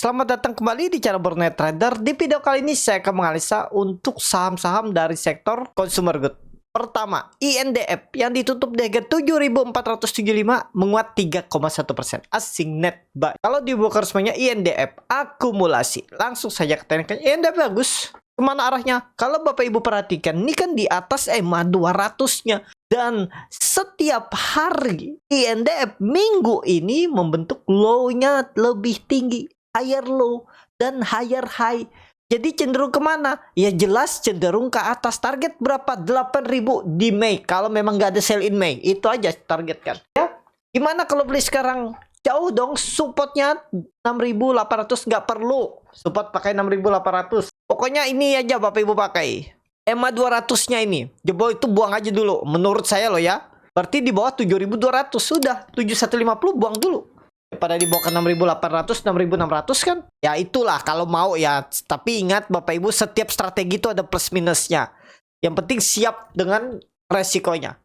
Selamat datang kembali di channel Burnet Trader. Di video kali ini saya akan menganalisa untuk saham-saham dari sektor consumer good. Pertama, INDF yang ditutup di harga 7.475 menguat 3,1%. Asing net buy. Kalau di broker resminya INDF akumulasi. Langsung saja ke teknik. INDF bagus. Kemana arahnya? Kalau Bapak Ibu perhatikan, ini kan di atas EMA 200-nya. Dan setiap hari INDF minggu ini membentuk low-nya lebih tinggi. Higher low dan higher high. Jadi cenderung kemana? Ya jelas cenderung ke atas. Target berapa? 8.000 di Mei. Kalau memang nggak ada sell in Mei. Itu aja target kan. Ya. Gimana kalau beli sekarang? Jauh dong. Supportnya 6.800 nggak perlu. Support pakai 6.800. Pokoknya ini aja Bapak Ibu pakai. EMA 200-nya ini. Jebol itu buang aja dulu. Menurut saya loh ya. Berarti di bawah 7.200. Sudah. 7.150 buang dulu. Pada dibawa ke 6.800, 6.600 kan? Ya itulah kalau mau ya. Tapi ingat Bapak Ibu, setiap strategi itu ada plus minusnya. Yang penting siap dengan resikonya.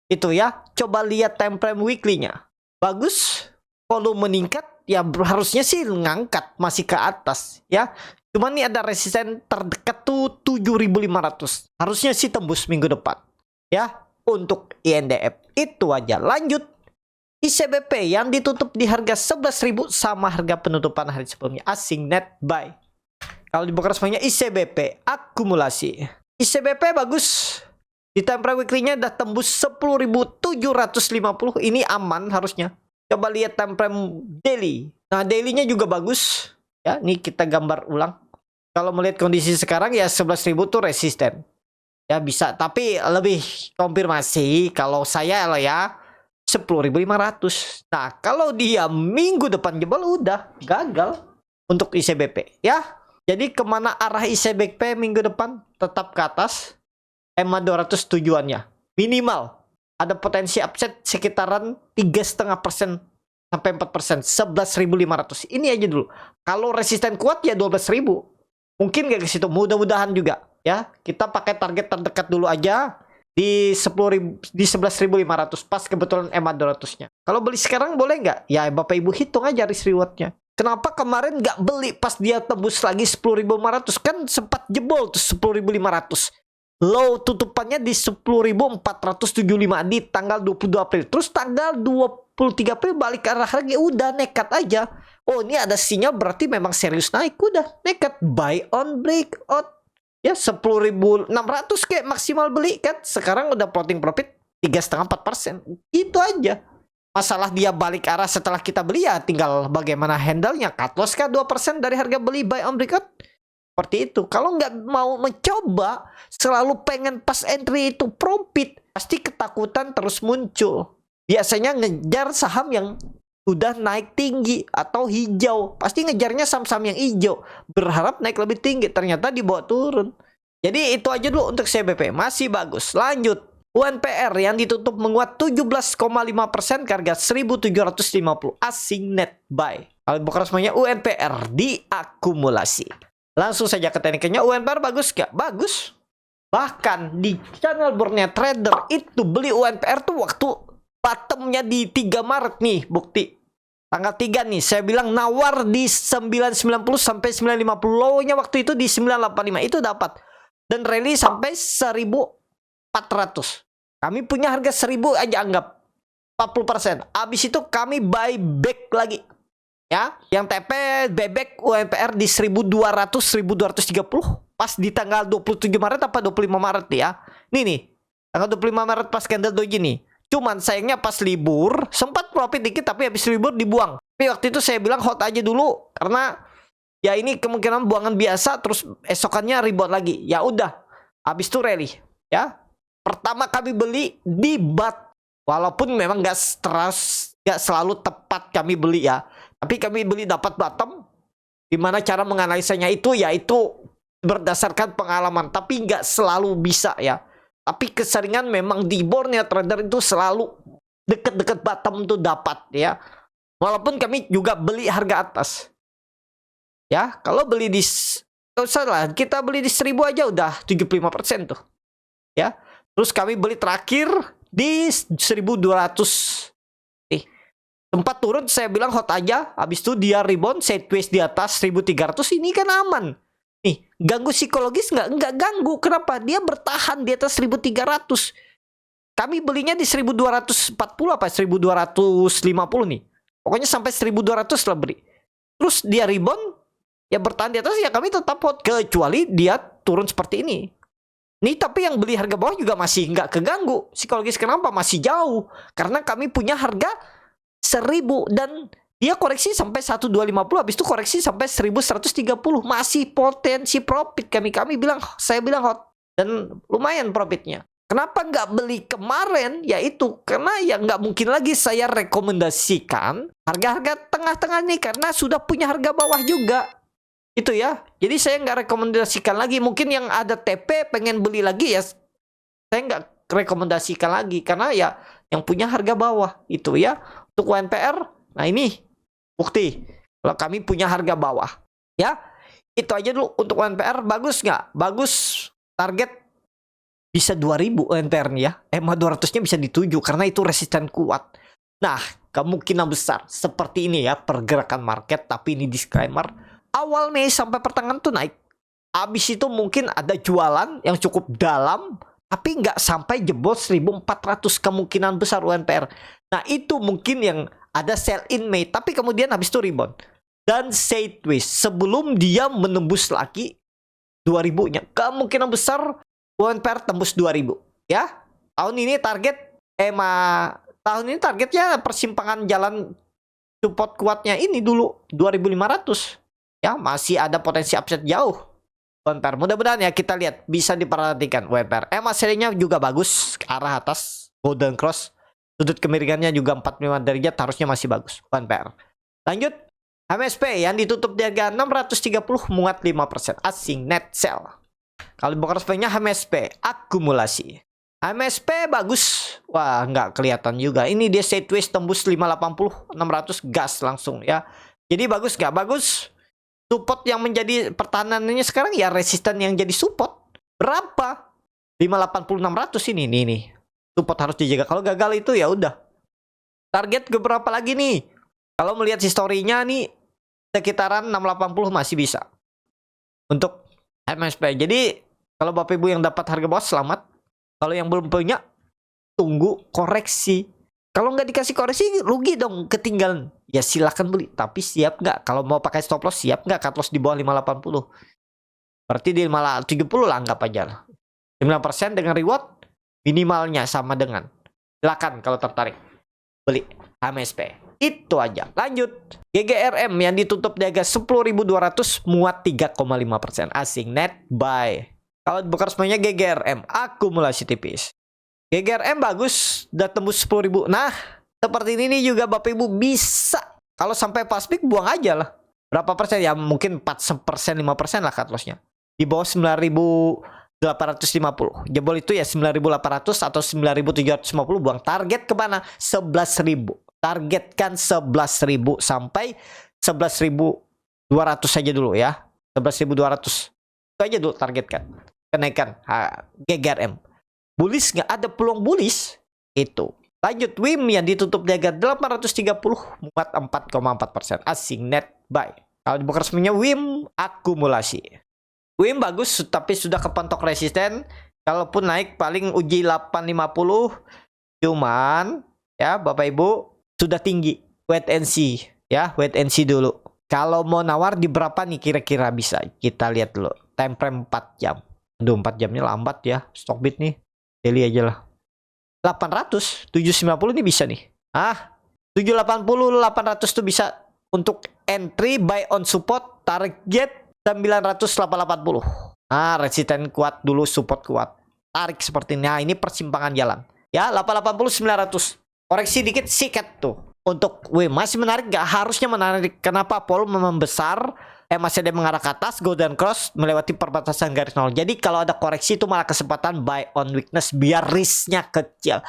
Itu ya. Coba lihat time frame weekly-nya. Bagus. Volume meningkat. Ya harusnya sih ngangkat. Masih ke atas. Ya. Cuman nih ada resisten terdekat tuh 7.500. Harusnya sih tembus minggu depan. Ya. Untuk INDF. Itu aja. Lanjut. ICBP yang ditutup di harga 11.000 sama harga penutupan hari sebelumnya. Asing net buy. Kalau di broker resminya ICBP akumulasi. ICBP bagus. Di time frame weekly-nya udah tembus 10.750. Ini aman harusnya. Coba lihat time frame daily. Nah, daily-nya juga bagus. Ya, ini kita gambar ulang. Kalau melihat kondisi sekarang ya 11.000 tuh resisten. Ya bisa, tapi lebih konfirmasi kalau saya lah ya 10.500. Nah, kalau dia minggu depan jebol udah gagal untuk ICBP ya. Jadi kemana arah ICBP minggu depan? Tetap ke atas. EMA 200 tujuannya. Minimal ada potensi upset sekitaran 3,5% sampai 4%. 11.500. Ini aja dulu. Kalau resisten kuat ya 12.000. Mungkin gak ke situ. Mudah-mudahan juga ya. Kita pakai target terdekat dulu aja. Di 11.500 pas kebetulan EMA 200-nya. Kalau beli sekarang boleh nggak? Ya Bapak Ibu hitung aja risk rewardnya. Kenapa kemarin nggak beli pas dia tembus lagi 10.500? Kan sempat jebol tuh 10.500. Low tutupannya di 10.475 di tanggal 22 April. Terus tanggal 23 April balik ke arah lagi. Udah nekat aja. Oh ini ada sinyal berarti memang serius naik. Udah nekat. Buy on breakout. Ya 10.600 kayak maksimal beli kan. Sekarang udah floating profit 3,5-4%. Itu aja. Masalah dia balik arah setelah kita beli ya tinggal bagaimana handle-nya. Cut loss kah 2% dari harga beli buy on breakout? Seperti itu. Kalau nggak mau mencoba, selalu pengen pas entry itu profit, pasti ketakutan terus muncul. Biasanya ngejar saham yang udah naik tinggi atau hijau. Pasti ngejarnya saham-saham yang hijau. Berharap naik lebih tinggi. Ternyata dibawa turun. Jadi itu aja dulu untuk CBP. Masih bagus. Lanjut. UNPR yang ditutup menguat 17,5% ke harga 1.750. Asing net buy. Kalau broker resminya UNPR diakumulasi. Langsung saja ke tekniknya. UNPR bagus gak? Bagus. Bahkan di channel Burnet Trader itu beli UNPR tuh waktu bottomnya di 3 Maret nih. Bukti. Tanggal 3 nih, saya bilang nawar di 990 sampai 950. Low-nya waktu itu di 985. Itu dapat. Dan rally sampai 1.400. Kami punya harga 1.000 aja anggap. 40%. Habis itu kami buy back lagi. Ya, yang TP bebek UNPR di 1.200, 1.230. Pas di tanggal 27 Maret apa 25 Maret ya. Ini nih. Tanggal 25 Maret pas candle doji nih. Cuman sayangnya pas libur sempat profit dikit tapi habis libur dibuang. Tapi waktu itu saya bilang hold aja dulu karena ya ini kemungkinan buangan biasa terus esokannya rebound lagi. Ya udah. Habis itu rally ya. Pertama kami beli di bat. Walaupun memang gak selalu tepat kami beli ya. Tapi kami beli dapat bottom. Gimana cara menganalisanya itu ya itu berdasarkan pengalaman tapi nggak selalu bisa ya. Tapi keseringan memang di Burnet Trader itu selalu deket-deket bottom tuh dapat ya. Walaupun kami juga beli harga atas. Ya, kalau beli di salah, kita beli di 1.000 aja udah 75% tuh. Ya. Terus kami beli terakhir di 1.200. Sempat turun, saya bilang hold aja. Habis itu dia rebound, sideways di atas 1300. Ini kan aman. Nih, ganggu psikologis nggak? Nggak ganggu. Kenapa? Dia bertahan di atas 1300. Kami belinya di 1240 apa 1250 nih. Pokoknya sampai 1200 lah beli. Terus dia rebound, ya bertahan di atas, ya kami tetap hold. Kecuali dia turun seperti ini. Nih, tapi yang beli harga bawah juga masih nggak keganggu. Psikologis kenapa? Masih jauh. Karena kami punya harga 1000 dan dia koreksi sampai 1250, habis itu koreksi sampai 1130, masih potensi profit. Saya bilang hot dan lumayan profitnya. Kenapa nggak beli kemarin? Yaitu karena ya nggak mungkin lagi saya rekomendasikan harga-harga tengah-tengah nih karena sudah punya harga bawah juga. Itu ya. Jadi saya nggak rekomendasikan lagi. Mungkin yang ada TP pengen beli lagi ya, saya nggak rekomendasikan lagi karena ya yang punya harga bawah itu ya. Untuk UNPR, nah ini bukti kalau kami punya harga bawah. Ya, itu aja dulu untuk UNPR. Bagus nggak? Bagus. Target bisa 2000 UNPR nih ya. EMA 200-nya bisa dituju karena itu resisten kuat. Nah, kemungkinan besar seperti ini ya pergerakan market. Tapi ini disclaimer, awal Mei sampai pertengahan tuh naik. Habis itu mungkin ada jualan yang cukup dalam, tapi nggak sampai jebol 1400 kemungkinan besar UNPR. Nah, itu mungkin yang ada sell in Mei, tapi kemudian habis itu rebound. Dan sideways sebelum dia menembus lagi 2000-nya. Kemungkinan besar UNPR tembus 2000. Ya, tahun ini targetnya persimpangan jalan support kuatnya ini dulu 2500. Ya, masih ada potensi upside jauh. UNPR mudah-mudahan ya kita lihat bisa diperhatikan UNPR. EMA serinya juga bagus ke arah atas, golden cross. Sudut kemiringannya juga 45 derajat, harusnya masih bagus UNPR. Lanjut, HMSP yang ditutup di harga 630 menguat 5%. Asing net sell. Kalau broker SP-nya HMSP akumulasi. HMSP bagus. Wah, nggak kelihatan juga. Ini dia sideways tembus 580, 600 gas langsung ya. Jadi bagus nggak? Bagus. Support yang menjadi pertahanannya sekarang ya resisten yang jadi support. Berapa? 580, 600 ini nih. Support harus dijaga. Kalau gagal itu ya udah. Target ke berapa lagi nih? Kalau melihat historinya nih sekitaran 680 masih bisa. Untuk MSP. Jadi kalau Bapak Ibu yang dapat harga bawah selamat. Kalau yang belum punya tunggu koreksi. Kalau nggak dikasih koreksi rugi dong, ketinggalan. Ya silakan beli, tapi siap nggak? Kalau mau pakai stop loss siap nggak cut loss di bawah 580? Berarti di 570 lah anggap aja lah. 9% dengan reward minimalnya sama dengan. Silakan kalau tertarik beli HMSP. Itu aja. Lanjut. GGRM yang ditutup di harga 10.200 muat 3,5%. Asing net buy. Kalau bukan semuanya GGRM akumulasi tipis. GGRM bagus, udah tembus 10.000. Nah, seperti ini juga Bapak Ibu bisa. Kalau sampai pas peak buang aja lah. Berapa persen? Ya mungkin 4%, 5% lah cut lossnya. Di bawah 9.850. Jebol itu ya 9.800 atau 9.750 buang. Target kemana? 11.000. Targetkan 11.000 sampai 11.200 saja dulu ya. 11.200. Itu aja dulu targetkan. Kenaikan GGRM. Bullish nggak? Ada peluang bullish. Itu. Lanjut, WIM yang ditutup di harga 830 muat 4,4%. Asing net buy. Kalau dibuka resminya WIM akumulasi. WIM bagus tapi sudah kepentok resisten. Kalaupun naik paling uji 850. Cuman ya Bapak Ibu sudah tinggi. Wait and see ya, wait and see dulu. Kalau mau nawar di berapa nih kira-kira bisa? Kita lihat dulu. Time frame 4 jam. Aduh, 4 jamnya lambat ya. Stock bid nih. Daily aja lah. 800, 790 ini bisa nih. 780, 800 tuh bisa untuk entry buy on support target 980. Resisten kuat dulu, support kuat. Tarik seperti ini. Nah, ini persimpangan jalan. Ya, 880, 900. Koreksi dikit siket tuh. Untuk masih menarik gak? Harusnya menarik. Kenapa? Volume membesar. masih ada mengarah ke atas, golden cross melewati perbatasan garis nol. Jadi kalau ada koreksi itu malah kesempatan buy on weakness biar risknya kecil.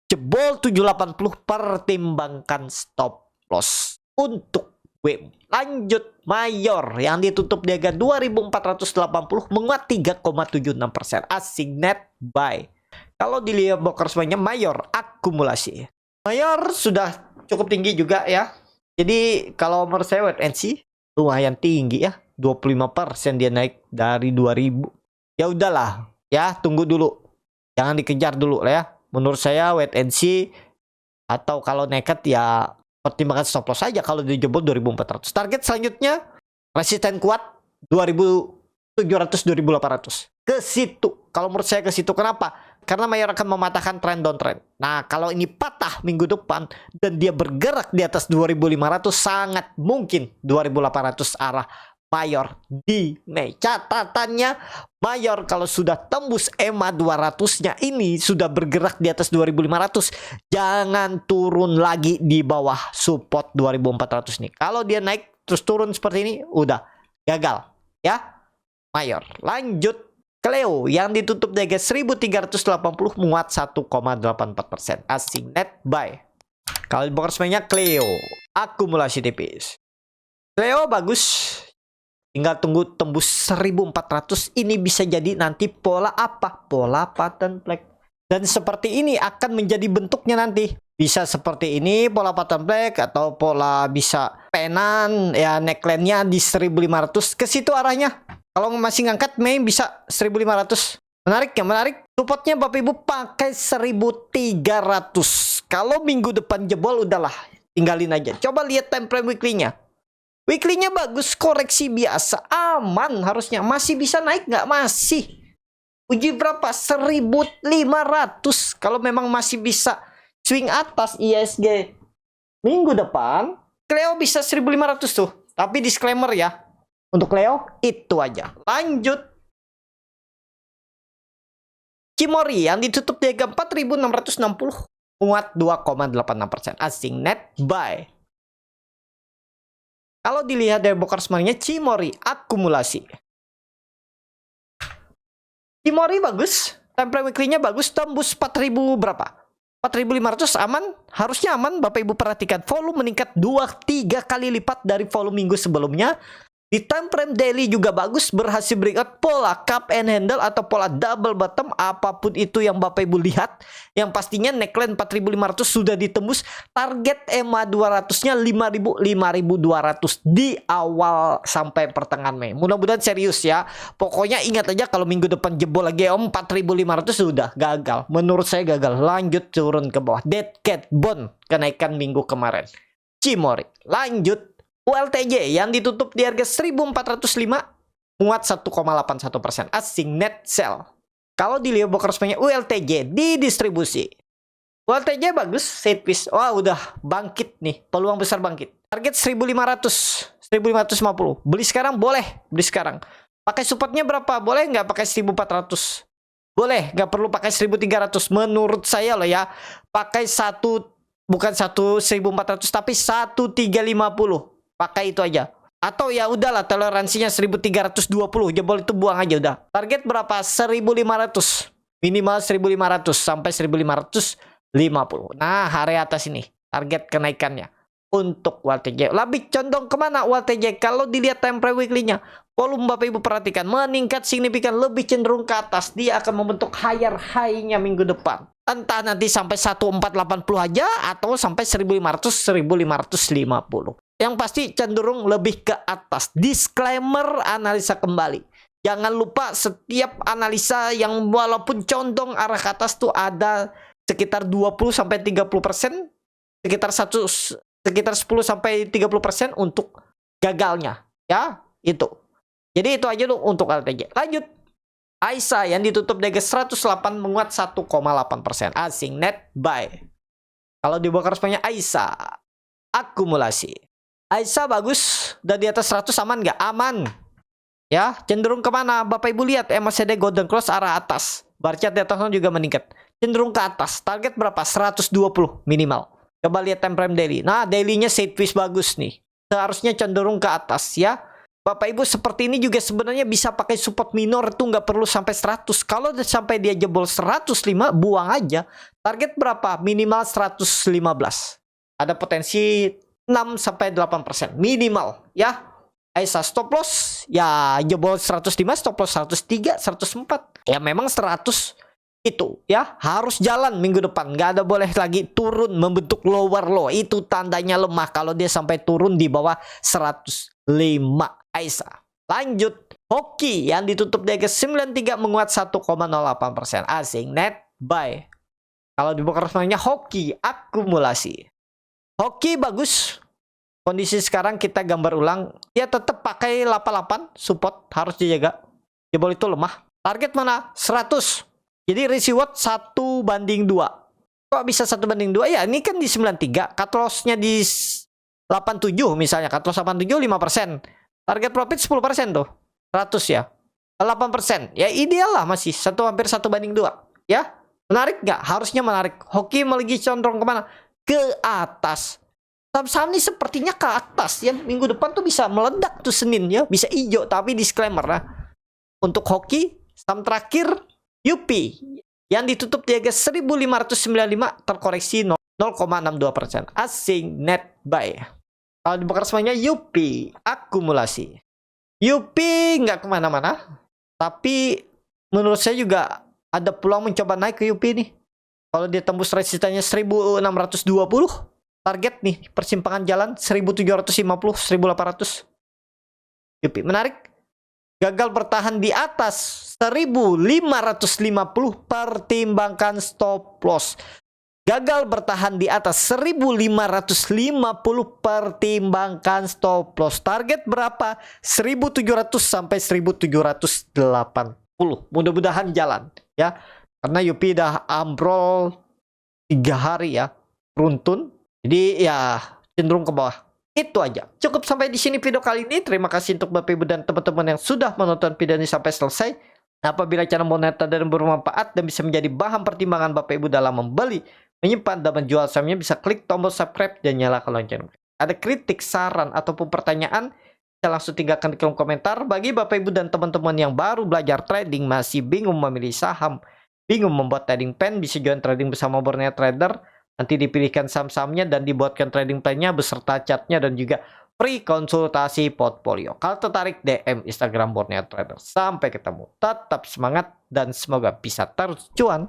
Jebol 780, pertimbangkan stop loss untuk WIM. Lanjut, Mayor yang ditutup di harga 2.480 menguat 3,76%. Asing net buy. Kalau dilihat broker semuanya Mayor akumulasi. Mayor sudah cukup tinggi juga ya. Jadi kalau menurut saya wait and see lumayan tinggi ya. 25% dia naik dari 2000. Ya udahlah ya, tunggu dulu. Jangan dikejar dulu lah ya. Menurut saya wait and see, atau kalau nekat ya pertimbangkan stop loss saja kalau dijebol 2400. Target selanjutnya resisten kuat 2700 2800. Ke situ. Kalau menurut saya ke situ. Kenapa? Karena mayor akan mematahkan trend downtrend. Nah, kalau ini patah minggu depan dan dia bergerak di atas 2500, sangat mungkin 2800 arah mayor di Mei. Catatannya, mayor kalau sudah tembus EMA 200-nya ini sudah bergerak di atas 2500, jangan turun lagi di bawah support 2400 nih. Kalau dia naik terus turun seperti ini, udah gagal ya mayor. Lanjut Cleo yang ditutup di harga 1380 menguat 1,84%. Asing net buy. Kalau di broker semuanya Cleo akumulasi tipis. Cleo bagus. Tinggal tunggu tembus 1400. Ini bisa jadi nanti pola apa? Pola pattern flag. Dan seperti ini akan menjadi bentuknya nanti. Bisa seperti ini pola pattern flag, atau pola bisa penan ya, neckline-nya di 1500. Ke situ arahnya. Kalau masih ngangkat Mei bisa 1500. Menarik ya, menarik. Supportnya Bapak Ibu pakai 1300. Kalau minggu depan jebol udahlah, tinggalin aja. Coba lihat time frame weekly-nya. Weekly-nya bagus, koreksi biasa, aman harusnya. Masih bisa naik nggak? Masih. Uji berapa? 1500. Kalau memang masih bisa swing atas ISG minggu depan, Cleo bisa 1500 tuh. Tapi disclaimer ya, untuk Cleo itu aja. Lanjut. Cimori yang ditutup di harga 4660 menguat 2,86%. Asing net buy. Kalau dilihat dari broker semuanya, Cimori akumulasi. Cimori bagus, time frame weekly-nya bagus, tembus 4000 berapa? 4500 aman, harusnya aman. Bapak Ibu perhatikan, volume meningkat 2-3 kali lipat dari volume minggu sebelumnya. Di time frame daily juga bagus, berhasil breakout pola cup and handle atau pola double bottom, apapun itu yang Bapak Ibu lihat. Yang pastinya neckline 4500 sudah ditembus, target EMA 200-nya 5200 di awal sampai pertengahan Mei. Mudah-mudahan serius ya. Pokoknya ingat aja kalau minggu depan jebol lagi 4500 sudah gagal. Menurut saya gagal. Lanjut turun ke bawah. Dead cat bond kenaikan minggu kemarin. Cimori. Lanjut. ULTJ yang ditutup di harga 1405 menguat 1,81%. Asing net sell. Kalau dilihat broker resminya ULTJ di distribusi. ULTJ bagus, sideways. Wah, udah bangkit nih, peluang besar bangkit. Target 1500, 1550. Beli sekarang boleh, beli sekarang. Pakai supportnya berapa? Boleh nggak pakai 1400? Boleh, nggak perlu pakai 1300. Menurut saya loh ya, pakai bukan 1400 tapi 1350. Pakai itu aja. Atau ya udahlah, toleransinya 1320. Jebol itu buang aja udah. Target berapa? 1500. Minimal 1500 sampai 1550. Nah, area atas ini target kenaikannya untuk ULTJ. Lebih condong kemana ULTJ? Kalau dilihat time frame weekly-nya, volume Bapak Ibu perhatikan meningkat signifikan, lebih cenderung ke atas. Dia akan membentuk higher high-nya minggu depan. Entah nanti sampai 1480 aja atau sampai 1500 1550. Yang pasti cenderung lebih ke atas. Disclaimer, analisa kembali. Jangan lupa setiap analisa yang walaupun condong arah ke atas tuh ada sekitar 20-30%, sekitar 10 sampai 30% untuk gagalnya, ya, itu. Jadi itu aja loh untuk LTJ. Lanjut. AISA yang ditutup di 108 menguat 1,8%. Asing net buy. Kalau di broker resminya AISA akumulasi. AISA bagus, udah di atas 100 aman nggak? Aman. Ya, cenderung kemana? Bapak Ibu lihat MACD Golden Cross arah atas. Bar chart di atasnya juga meningkat. Cenderung ke atas. Target berapa? 120 minimal. Coba lihat time frame daily. Nah, daily-nya sideways bagus nih. Seharusnya cenderung ke atas ya. Bapak Ibu seperti ini juga sebenarnya bisa pakai support minor, itu nggak perlu sampai 100. Kalau sampai dia jebol 105, buang aja. Target berapa? Minimal 115. Ada potensi 6-8% minimal ya. AISA stop loss ya jebol 105, stop loss 103, 104. Ya memang 100 Itu ya harus jalan minggu depan, nggak ada boleh lagi turun membentuk lower low. Itu tandanya lemah kalau dia sampai turun di bawah 105 AISA. Lanjut, hoki yang ditutup di harga 93 menguat 1,08%. Asing net buy. Kalau di broker semuanya hoki akumulasi. Hoki bagus. Kondisi sekarang kita gambar ulang, ya tetap pakai 88 support harus dijaga. Jebol itu lemah. Target mana? 100. Jadi reward 1/2. Kok bisa 1/2? Ya ini kan di 93. Cut loss-nya di 87 misalnya. Cut loss 87 5%. Target profit 10% tuh. 100 ya. 8%. Ya ideal lah masih. Hampir 1/2. Ya. Menarik nggak? Harusnya menarik. Hoki lagi condong kemana? Ke atas. Saham-saham ini sepertinya ke atas ya. Minggu depan tuh bisa meledak tuh Senin ya. Bisa hijau. Tapi disclaimer lah. Untuk hoki, saham terakhir UP yang ditutup di harga 1595 terkoreksi 0,62%. Asing net buy. Kalau di broker semuanya UP akumulasi. UP nggak kemana-mana, tapi menurut saya juga ada peluang mencoba naik ke UP nih. Kalau dia tembus resistannya 1620, target nih persimpangan jalan 1750 1800. UP menarik. Gagal bertahan di atas 1550, pertimbangkan stop loss. Gagal bertahan di atas 1550, pertimbangkan stop loss. Target berapa? 1700 sampai 1780. Mudah-mudahan jalan ya. Karena UP udah ambrol 3 hari ya beruntun. Jadi ya cenderung ke bawah. Itu aja. Cukup sampai di sini video kali ini. Terima kasih untuk Bapak Ibu dan teman-teman yang sudah menonton video ini sampai selesai. Apabila channel Moneter dan bermanfaat dan bisa menjadi bahan pertimbangan Bapak Ibu dalam membeli, menyimpan, dan menjual sahamnya, bisa klik tombol subscribe dan nyalakan lonceng. Ada kritik, saran, ataupun pertanyaan, bisa langsung tinggalkan di kolom komentar. Bagi Bapak Ibu dan teman-teman yang baru belajar trading, masih bingung memilih saham, bingung membuat trading plan, bisa join trading bersama Borneo Trader. Nanti dipilihkan saham-sahamnya dan dibuatkan trading plan-nya beserta chartnya dan juga free konsultasi portfolio. Kalau tertarik, DM Instagram Borneo Trader. Sampai ketemu. Tetap semangat dan semoga bisa terus cuan.